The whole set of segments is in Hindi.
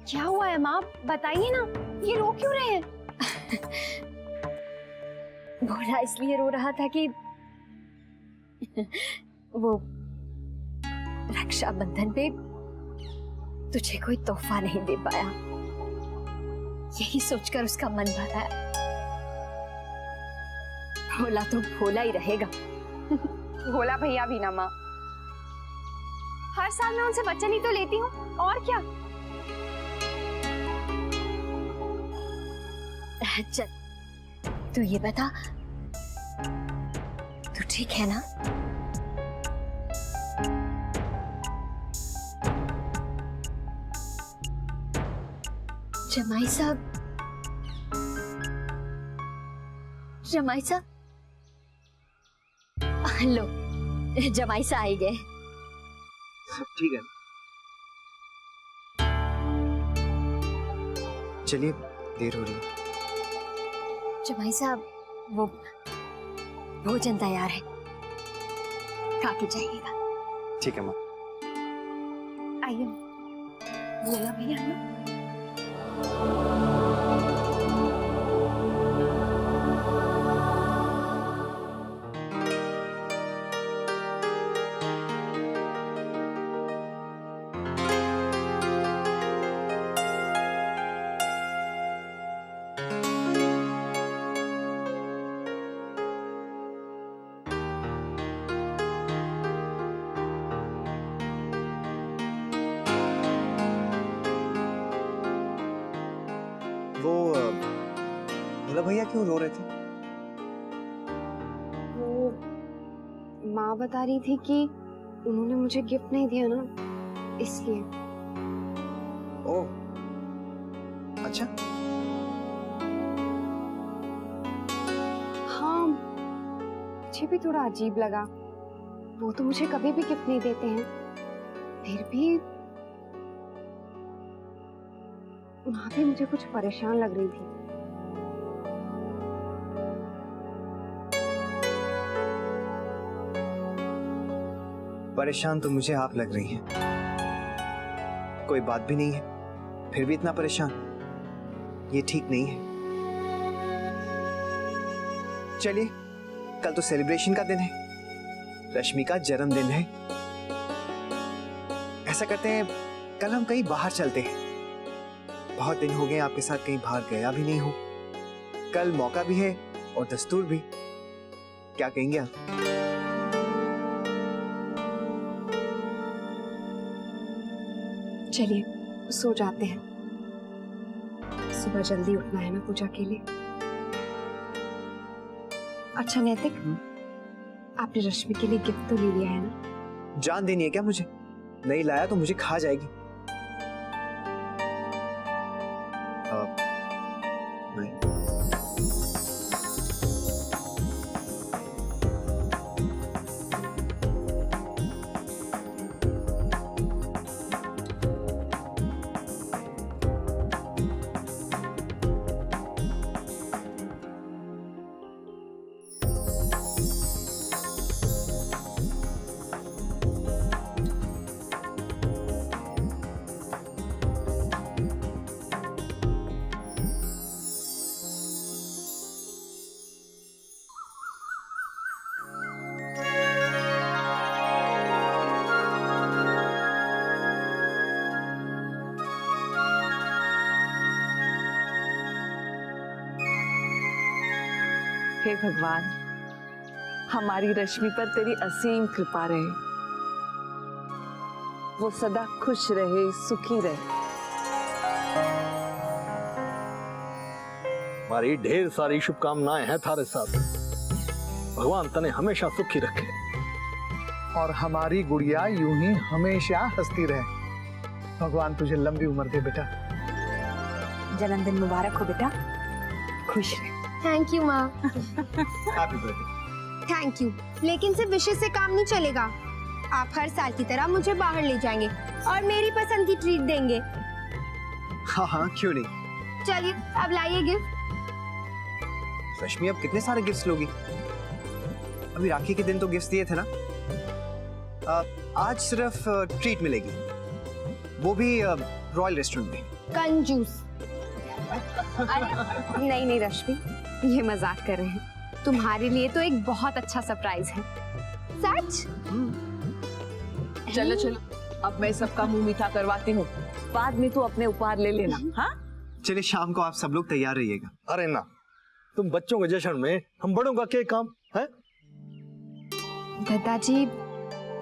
क्या हुआ है माँ, बताइए ना, ये रो क्यों रहे हैं? भोला इसलिए रो रहा था कि वो रक्षाबंधन पे तुझे कोई तोहफा नहीं दे पाया, यही सोचकर उसका मन भरा है। भोला तो भोला ही रहेगा। भोला भैया भी ना माँ, हर साल मैं उनसे वचन ही तो लेती हूँ, और क्या। चल तू ये बता, तू ठीक है ना? जमाई साहब, जमाई साहब, लो जमाई साहब आई गए। सब ठीक है? चलिए, देर हो रही है। जमाई साहब, वो भोजन तैयार है, खा के जाइएगा। ठीक है माँ। आइए भोला भैया ना। वो भोला भैया क्यों रो रहे थे? वो माँ बता रही थी कि उन्होंने मुझे गिफ्ट नहीं दिया ना, इसलिए। ओह, अच्छा। हाँ, मुझे भी थोड़ा अजीब लगा। वो तो मुझे कभी भी गिफ्ट नहीं देते हैं, फिर भी माँ भी मुझे कुछ परेशान लग रही थी। परेशान तो मुझे आप लग रही हैं। कोई बात भी नहीं है, फिर भी इतना परेशान, ये ठीक नहीं है। चलिए, कल तो सेलिब्रेशन का दिन है, रश्मि का जन्मदिन है। ऐसा करते हैं, कल हम कहीं बाहर चलते हैं। बहुत दिन हो गए आपके साथ कहीं बाहर गया भी नहीं हूं। कल मौका भी है और दस्तूर भी। क्या कहेंगे आप? चलिए सो जाते हैं, सुबह जल्दी उठना है ना पूजा के लिए। अच्छा नैतिक, आपने रश्मि के लिए गिफ्ट तो ले लिया है ना? जान देनी है क्या मुझे? नहीं लाया तो मुझे खा जाएगी। नहीं। हे भगवान, हमारी रश्मि पर तेरी असीम कृपा रहे, वो सदा खुश रहे, सुखी रहे। हमारी ढेर सारी शुभकामनाएं हैं थारे साथ। भगवान तने हमेशा सुखी रखे और हमारी गुड़िया यूं ही हमेशा हंसती रहे। भगवान तुझे लंबी उम्र दे बेटा। जन्मदिन मुबारक हो बेटा, खुश रहे। थैंक यू माँ। Happy birthday. थैंक यू, लेकिन सिर्फ विशेष से काम नहीं चलेगा। आप हर साल की तरह मुझे बाहर ले जाएंगे और मेरी पसंद की ट्रीट देंगे। हाँ हाँ, क्यों नहीं। चलिए अब लाइए गिफ्ट। रश्मि, अब कितने सारे गिफ्ट्स लोगी? अभी राखी के दिन तो गिफ्ट्स दिए थे ना। आज सिर्फ ट्रीट मिलेगी, वो भी रॉयल रेस्टोरेंट में। कंजूस। अरे नहीं नहीं रश्मि, ये मजाक कर रहे हैं। तुम्हारे लिए तो एक बहुत अच्छा सरप्राइज है। सच? चलो चलो, अब मैं सबका मुंह मीठा करवाती हूँ, बाद में तू अपने उपहार ले लेना। हाँ चलिए शाम को आप सब लोग तैयार रहिएगा। अरे ना, तुम बच्चों के जश्न में, हम बड़ों का क्या काम है? दादाजी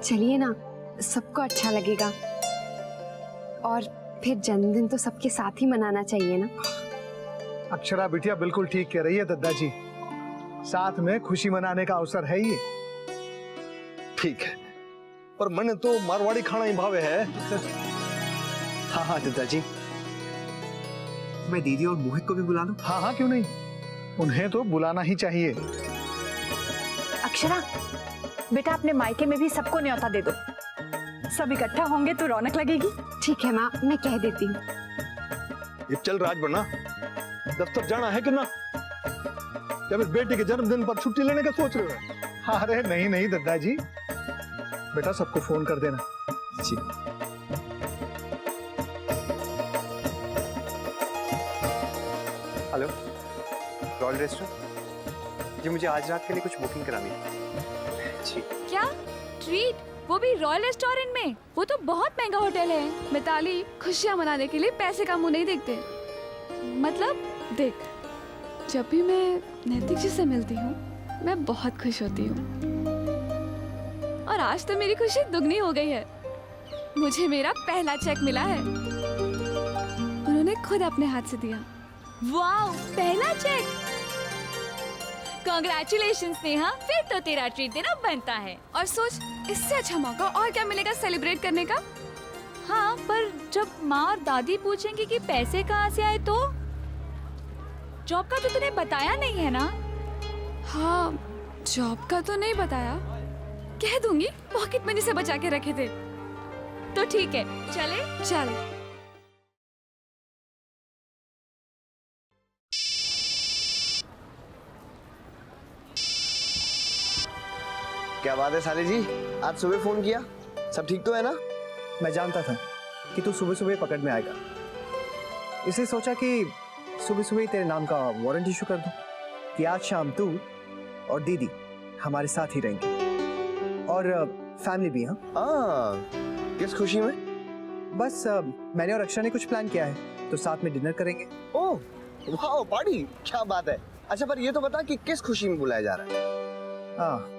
चलिए ना, सबको अच्छा लगेगा। और फिर जन्मदिन तो सबके साथ ही मनाना चाहिए ना। अक्षरा बिटिया बिल्कुल ठीक कह रही है दादाजी, साथ में खुशी मनाने का अवसर है ये। ठीक है, पर मैंने तो मारवाड़ी खाना ही भावे है। हाँ हाँ दादाजी, मैं दीदी और मोहित को भी बुला लूं? हाँ हाँ क्यों नहीं, उन्हें तो बुलाना ही चाहिए। अक्षरा बेटा, अपने मायके में भी सबको न्योता दे दो, सब इकट्ठा होंगे तो रौनक लगेगी। ठीक है माँ, मैं कह देती हूँ। ये चल राज बना, दफ्तर जाना है कि ना? क्या मेरे बेटे के जन्मदिन पर छुट्टी लेने का सोच रहे हो? अरे नहीं नहीं दादाजी, बेटा सबको फोन कर देना। जी। हेलो, रॉयल रेस्टोरेंट जी, मुझे आज रात के लिए कुछ बुकिंग करानी है। जी। क्या ट्रीट, वो भी रॉयल रेस्टोरेंट में? वो तो बहुत महंगा होटल है। मिताली, खुशियाँ मनाने के लिए पैसे का मुंह नहीं देखते। मतलब देख, जब भी मैं नैतिक जी से मिलती हूँ मैं बहुत खुश होती हूँ, और आज तो मेरी खुशी दुगनी हो गई है। मुझे मेरा पहला चेक मिला है, उन्होंने खुद अपने हाथ से दिया। वाओ, पहला चेक! कांग्रेचुलेशंस नेहा, फिर तो तेरा ट्रीट देना बनता है। और सोच, इससे अच्छा मौका और क्या मिलेगा सेलिब्रेट करने का? हाँ, पर जब माँ और दादी पूछेंगी कि पैसे कहाँ से आए तो? जॉब का तो तूने बताया नहीं है ना? हाँ, जॉब का तो नहीं बताया, कह दूंगी पॉकेट मनी से बचा के रखे थे। तो ठीक है, चले चल। क्या बात है साले जी, आज सुबह फोन किया, सब ठीक तो है ना? मैं जानता था कि तू सुबह सुबह पकड़ में आएगा, इसलिए सोचा कि सुबह सुबह ही तेरे नाम का वारंट इशू कर दूं कि आज शाम तू और दीदी हमारे साथ ही रहेंगे, और फैमिली भी। हाँ, किस खुशी में? बस मैंने और अक्षरा ने कुछ प्लान किया है, तो साथ में डिनर करेंगे। ओह वाह, पार्टी, क्या बात है। अच्छा, पर ये तो बता कि किस खुशी में बुलाया जा रहा है? हाँ,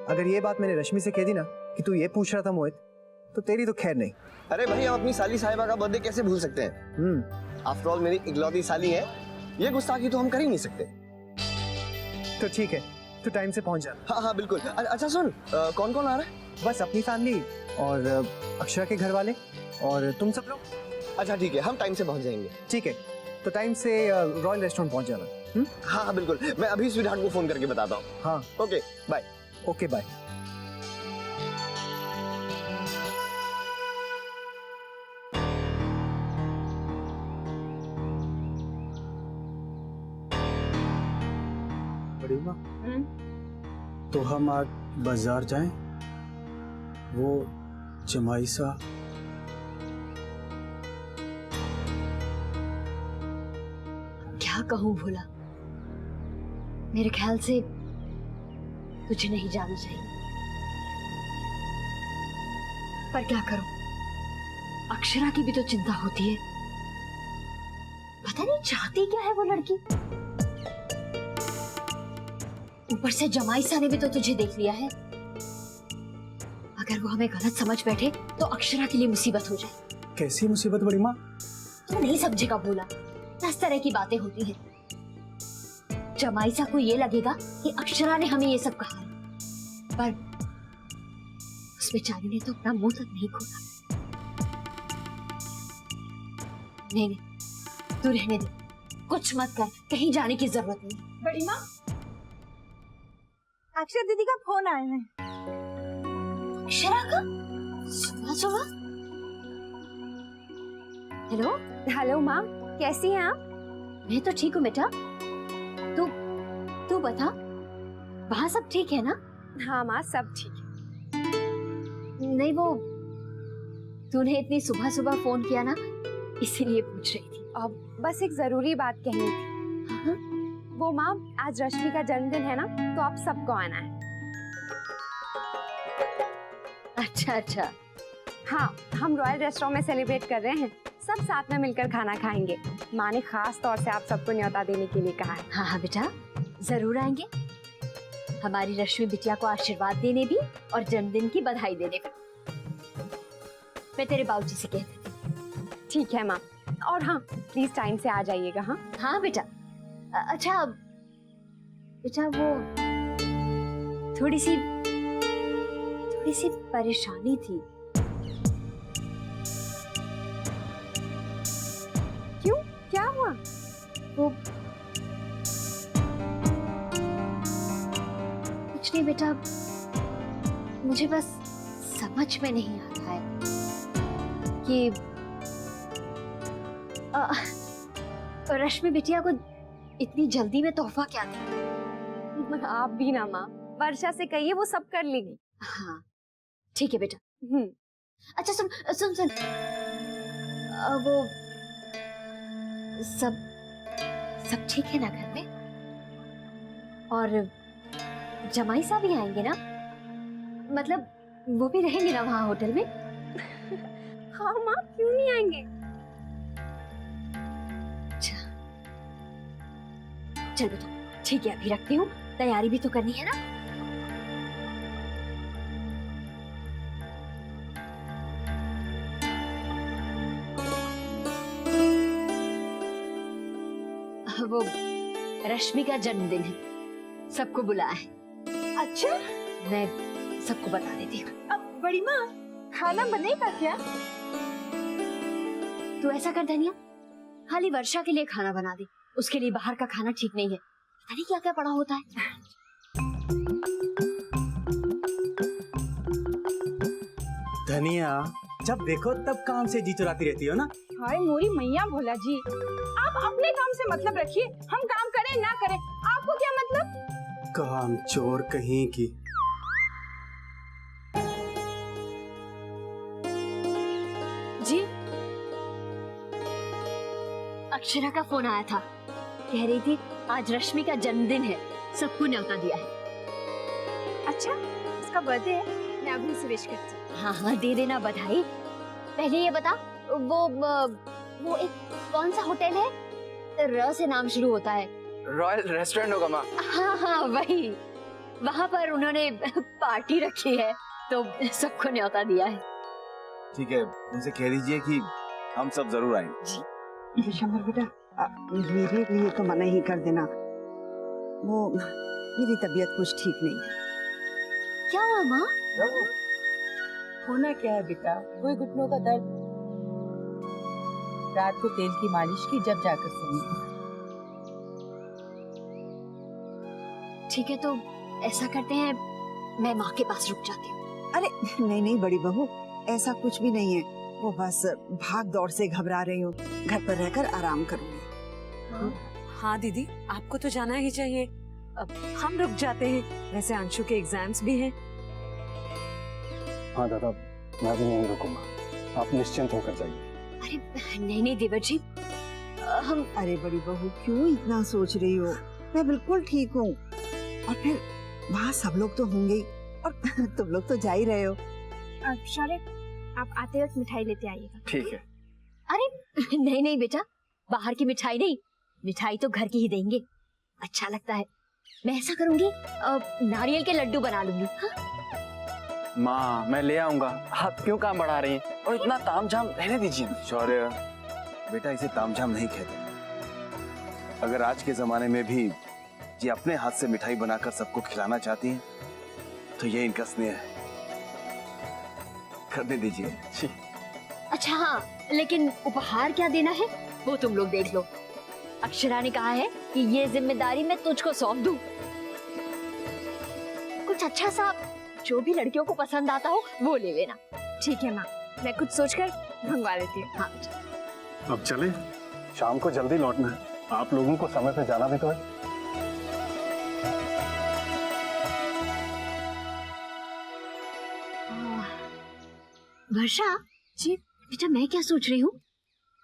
अगर ये बात मैंने रश्मि से कह दी ना कि तू ये पूछ रहा था मोहित, तो तेरी तो खैर नहीं। अरे भाई, हम अपनी साली साहिबा का बर्थडे कैसे भूल सकते हैं? आफ्टर ऑल मेरी इकलौती साली है, ये गुस्ताखी तो हम कर ही नहीं सकते। तो ठीक है, तू टाइम से पहुंच जा। हाँ हाँ बिल्कुल। अच्छा सुन, कौन कौन आ रहा है? बस अपनी फैमिली और अक्षरा के घर वाले और तुम सब लोग। अच्छा ठीक है, हम टाइम से पहुंच जाएंगे। ठीक है, तो टाइम से रॉयल रेस्टोरेंट पहुंच जाना। हाँ हाँ बिल्कुल, मैं अभी स्वीटहार्ट को फोन करके बताता हूँ। हाँ ओके बाय। Okay bye. बड़ी माँ, तो हम आज बाजार जाएं? वो जमाई सा क्या कहूँ भोला, मेरे ख्याल से तुझे नहीं जाना चाहिए, पर क्या करूं, अक्षरा की भी तो चिंता होती है। पता नहीं चाहती क्या है वो लड़की। ऊपर से जमाई सा ने भी तो तुझे देख लिया है, अगर वो हमें गलत समझ बैठे तो अक्षरा के लिए मुसीबत हो जाए। कैसी मुसीबत बड़ी माँ? तू नहीं समझेगा भोला, 10 तरह की बातें होती हैं। जमाई सा को ये लगेगा कि अक्षरा ने हमें ये सब कहा है, पर उस बेचारी ने तो अपना मुंह तक नहीं खोला। नहीं नहीं, तू रहने दे, कुछ मत कर, कहीं जाने की जरूरत नहीं। बड़ी माँ, अक्षरा दीदी का फोन आया है। अक्षरा का? सुबह सुबह? हेलो। हेलो माँ, कैसी हैं आप? मैं तो ठीक हूँ बेटा, तू बता, वहाँ सब ठीक है ना? हाँ माँ, सब ठीक है। नहीं, वो तूने इतनी सुबह सुबह फोन किया ना, इसीलिए पूछ रही थी। अब बस एक जरूरी बात कहनी थी। हाँ? वो माँ, आज रश्मि का जन्मदिन है ना, तो आप सबको आना है। अच्छा अच्छा। हाँ, हम रॉयल रेस्टोरेंट में सेलिब्रेट कर रहे हैं। सब साथ में मिलकर खाना खाएंगे। माँ ने खास तौर से आप सबको न्योता देने के लिए कहा है। हाँ हाँ बेटा, जरूर आएंगे। हमारी रश्मि बिटिया को आशीर्वाद देने भी और जन्मदिन की बधाई देने भी। मैं तेरे बाबूजी से कह देती हूँ। ठीक है माँ, और हाँ प्लीज टाइम से आ जाइएगा। हाँ हाँ बेटा। अच्छा बेटा, वो थोड़ी सी परेशानी थी। क्यों, क्या हुआ? वो कुछ नहीं बेटा, मुझे बस समझ में नहीं आ रहा है कि रश्मि बिटिया को इतनी जल्दी में तोहफा क्या दें? आप भी ना माँ, वर्षा से कहिए, वो सब कर लेगी। हाँ ठीक है बेटा। अच्छा सुन सुन सुन, वो सब ठीक है ना घर में? और जमाई साहब भी आएंगे ना? मतलब वो भी रहेंगे ना वहाँ होटल में? हाँ माँ, क्यों नहीं आएंगे? अच्छा चल बेटा, ठीक है, अभी रखती हूँ, तैयारी भी तो करनी है ना। वो रश्मि का जन्मदिन है, सबको बुलाया है। अच्छा, मैं सबको बता देती हूँ। अब बड़ी माँ, खाना बनेगा क्या? तू ऐसा कर धनिया, खाली वर्षा के लिए खाना बना दे। उसके लिए बाहर का खाना ठीक नहीं है, पता नहीं क्या क्या पड़ा होता है। धनिया, जब देखो तब काम से जी चुराती रहती हो ना। हाय मोरी मैया भोला जी, आप अपने काम से मतलब रखिए, हम काम करें ना करें आपको क्या मतलब? काम चोर कहीं की। जी, अक्षरा का फोन आया था, कह रही थी आज रश्मि का जन्मदिन है, सबको न्योता दिया है। अच्छा, उसका बर्थडे है, मैं अभी उसे विश करती हूँ। हाँ हाँ, दे देना बधाई। पहले ये बता, वो एक कौन सा होटल है, र से नाम शुरू होता है? रॉयल रेस्टोरेंट होगा माँ। हाँ हाँ वही, वहाँ पर उन्होंने पार्टी रखी है, तो सबको न्योता दिया है। ठीक है, उनसे कह दीजिए कि हम सब जरूर आएंगे। विशंबर बेटा, मेरे लिए तो मना ही कर देना, वो मेरी तबीयत कुछ ठीक नहीं है। क्या हुआ माँ? होना क्या है बेटा, कोई घुटनों का दर्द, रात को तेल की मालिश की, जब जाकर सोई। ठीक है, तो ऐसा करते हैं, मैं माँ के पास रुक जाती हूँ। अरे नहीं नहीं बड़ी बहू, ऐसा कुछ भी नहीं है, वो बस भाग दौड़ से घबरा रही हूँ, घर पर रहकर आराम करूँगी। हाँ दीदी, आपको तो जाना ही चाहिए, अब हम रुक जाते हैं, वैसे अंशु के एग्जाम्स भी हैं। हाँ दादा, मैं भी नहीं रुकूंगा, आप निश्चिंत होकर जाइए। अरे नहीं नहीं देवर जी, हम। अरे बड़ी बहू, क्यों इतना सोच रही हो? मैं बिल्कुल ठीक हूँ, और फिर वहाँ सब लोग तो होंगे ही, और तुम लोग तो जा ही रहे हो। शालिक, आप आते वक्त मिठाई लेते आइएगा। ठीक है। अरे नहीं नहीं बेटा, बाहर की मिठाई नहीं, मिठाई तो घर की ही देंगे, अच्छा लगता है। मैं ऐसा करूंगी, नारियल के लड्डू बना लूंगी। हाँ? माँ, मैं ले आऊंगा, आप क्यों काम बढ़ा रही हैं? और इतना तामझाम रहने दीजिए। शौर्य, बेटा इसे तामझाम नहीं कहते। अगर आज के जमाने में भी ये अपने हाथ से मिठाई बनाकर सबको खिलाना चाहती हैं, तो ये इनका स्नेह है, करने दीजिए। अच्छा हाँ, लेकिन उपहार क्या देना है वो तुम लोग देख लो। अक्षरा ने कहा है कि ये जिम्मेदारी मैं तुझको सौंप दूं। कुछ अच्छा सा, जो भी लड़कियों को पसंद आता हो वो ले लेना। ठीक है माँ, मैं कुछ सोचकर मंगवा लेती हूँ। हाँ। अब चले, शाम को जल्दी लौटना है, आप लोगों को समय पे जाना भी तो है। वर्षा जी, बेटा मैं क्या सोच रही हूँ,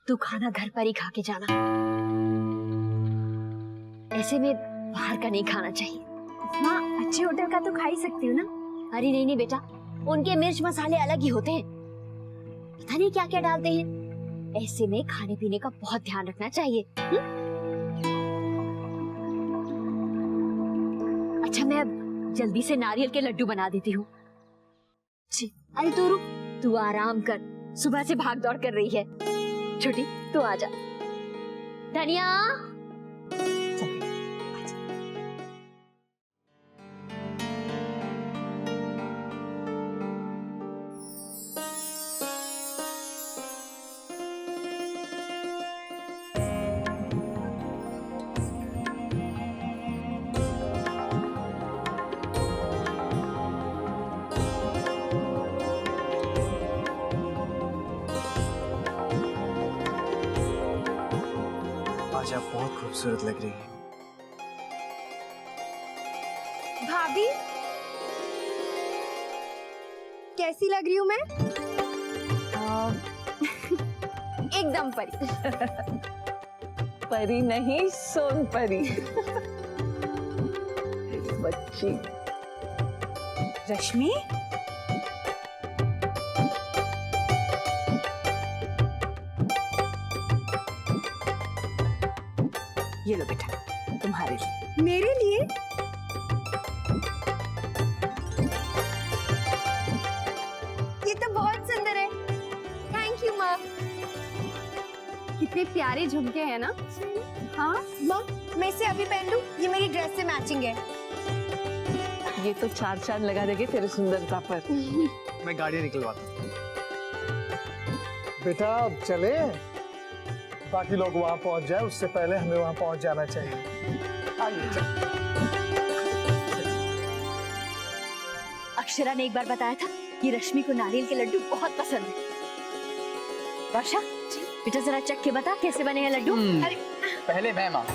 तू खाना घर पर ही खा के जाना, ऐसे में बाहर का नहीं खाना चाहिए। माँ अच्छे होटल का तो खा ही सकती हूँ ना। अरे नहीं नहीं बेटा, उनके मिर्च मसाले अलग ही होते हैं, पता नहीं क्या क्या डालते हैं। ऐसे में खाने पीने का बहुत ध्यान रखना चाहिए। अच्छा मैं अब जल्दी से नारियल के लड्डू बना देती हूँ। अरे तू रुक, तू आराम कर, सुबह से भाग दौड़ कर रही है। छोटी तू आजा। धनिया आज आप बहुत खूबसूरत लग रही है। भाभी कैसी लग रही हूँ मैं? एकदम परी। परी नहीं, सोन परी। बच्ची रश्मि, ये लो बेटा, तुम्हारे लिए। मेरे लिए? ये तो बहुत सुंदर है। थैंक यू माँ। कितने प्यारे झुमके हैं ना। हाँ माँ, मैं इसे अभी पहन लूं? ये मेरी ड्रेस से मैचिंग है। ये तो चार चांद लगा देंगे तेरी सुंदरता पर। मैं गाड़ी निकलवाता हूँ। बेटा अब चले, बाकी लोग वहां पहुंच जाए उससे पहले हमें वहां पहुंच जाना चाहिए। आइए चल। अक्षरा ने एक बार बताया था कि रश्मि को नारियल के लड्डू बहुत पसंद है। वर्षा बेटा जरा चख के बता कैसे बने हैं लड्डू। अरे पहले मैं माँ।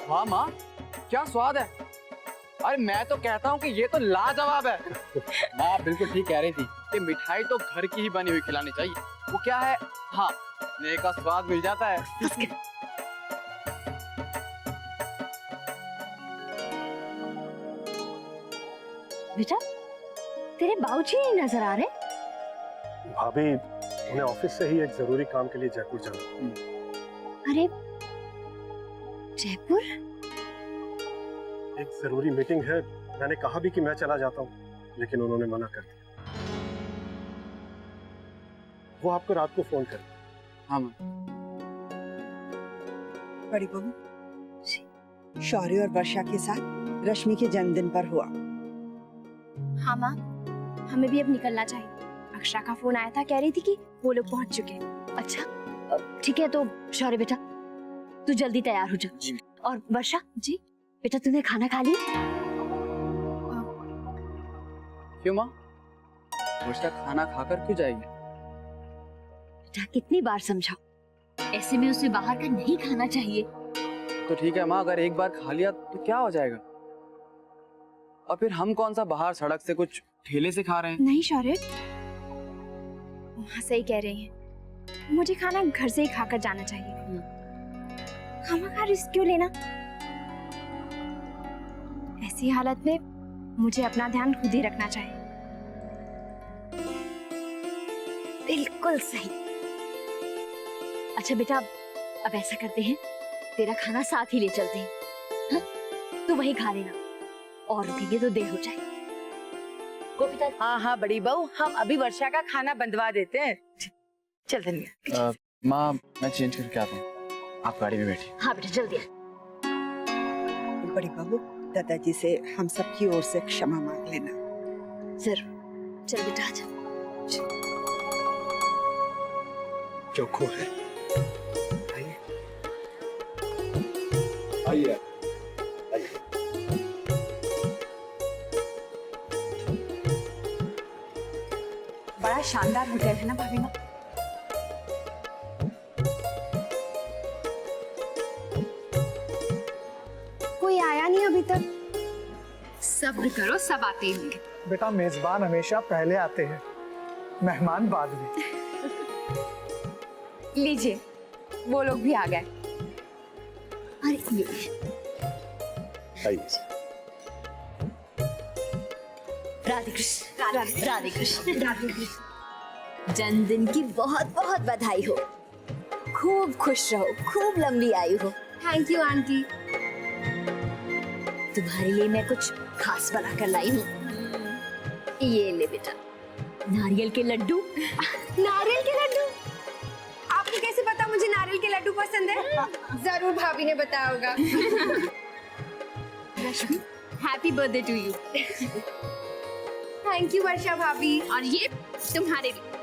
वाह माँ, क्या स्वाद है। अरे मैं तो कहता हूँ कि ये तो लाजवाब है। माँ बिल्कुल ठीक कह रही थी कि मिठाई तो घर की ही बनी हुई खिलानी चाहिए। वो क्या है, हाँ स्नेह का स्वाद मिल जाता है। बेटा तेरे बाबूजी नहीं नजर आ रहे? भाभी उन्हें ऑफिस से ही एक जरूरी काम के लिए जयपुर जाना। अरे जयपुर? एक जरूरी मीटिंग है, मैंने कहा भी कि मैं चला जाता हूँ, लेकिन उन्होंने मना कर दिया। वो आपको रात को फोन कर। हाँ बड़ी बहू, शौर्य और वर्षा के साथ रश्मि के जन्मदिन पर हुआ। हाँ माँ, हमें भी अब निकलना चाहिए। अक्षरा का फोन आया था, कह रही थी कि वो लोग पहुंच चुके हैं। अच्छा ठीक है, तो शौर्य बेटा तू जल्दी तैयार हो जा। और वर्षा जी बेटा तूने खाना खा लिया? क्यों माँ, वर्षा खाना खाकर क्यों जाएगी? बेटा कितनी बार समझाओ, ऐसे में उसे बाहर का नहीं खाना चाहिए। तो ठीक है माँ, अगर एक बार खा लिया तो क्या हो जाएगा? और फिर हम कौन सा बाहर सड़क से कुछ ठेले से खा रहे हैं? नहीं शौर्य, वहाँ सही कह रही हैं। मुझे खाना घर से ही खाकर जाना चाहिए। खामखा रिस्क क्यों लेना? ऐसी हालत में मुझे अपना ध्यान खुद ही रखना चाहिए। बिल्कुल सही। अच्छा बेटा अब ऐसा करते हैं, तेरा खाना साथ ही ले चलते हैं। हाँ? तू वही खा लेना, और रुकेंगे तो देर हो जाए। गोपिता। हाँ हाँ बड़ी बहू, हम अभी वर्षा का खाना बंधवा देते हैं। चल धनिया। माँ मैं चेंज करके आता हूँ, आप गाड़ी में बैठिए। हाँ बेटा जल्दी आ। बड़ी बहू, दादाजी से हम सब की ओर से क्षमा मांग लेना। जरूर। चल बेटा आजा। चौखो है। आइए। बड़ा शानदार होटल है ना भाभी माँ? कोई आया नहीं अभी तक। सब्र करो, सब आते ही होंगे। बेटा मेजबान हमेशा पहले आते हैं, मेहमान बाद में। लीजिए, वो लोग भी आ गए। अरे ये आइए। राधे कृष्ण, राधे कृष्ण, राधे कृष्ण। जन्मदिन की बहुत बहुत बधाई हो। खूब खुश रहो, खूब लंबी आयु हो। Thank you aunty. तुम्हारे लिए मैं कुछ खास बना कर लाई हूँ। ये ले बेटा, नारियल के लड्डू। नारियल के लड्डू? आपको कैसे पता मुझे नारियल के लड्डू पसंद है? जरूर भाभी ने बताया होगा। Rashmi, happy birthday to you. Thank you Varsha भाभी। और ये तुम्हारे लिए।